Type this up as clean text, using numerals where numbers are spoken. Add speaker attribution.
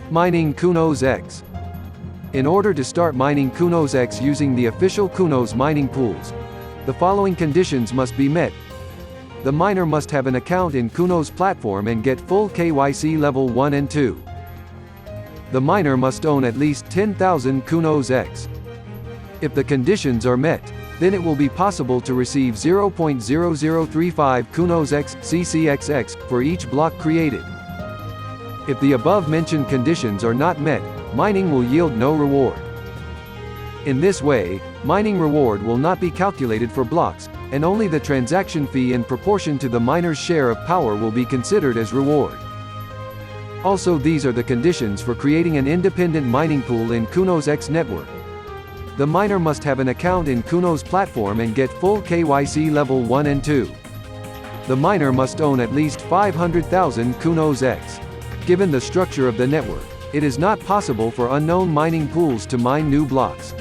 Speaker 1: Mining Counos X. In order to start mining Counos X using the official Counos mining pools, the following conditions must be met. The miner must have an account in Counos platform and get full KYC level 1 and 2. The miner must own at least 10,000 Counos X. If the conditions are met, then it will be possible to receive 0.0035 Counos X CCXX for each block created. If the above-mentioned conditions are not met, mining will yield no reward. In this way, mining reward will not be calculated for blocks, and only the transaction fee in proportion to the miner's share of power will be considered as reward. Also, these are the conditions for creating an independent mining pool in Counos X network. The miner must have an account in Counos platform and get full KYC level 1 and 2. The miner must own at least 500,000 Counos X. Given the structure of the network, it is not possible for unknown mining pools to mine new blocks.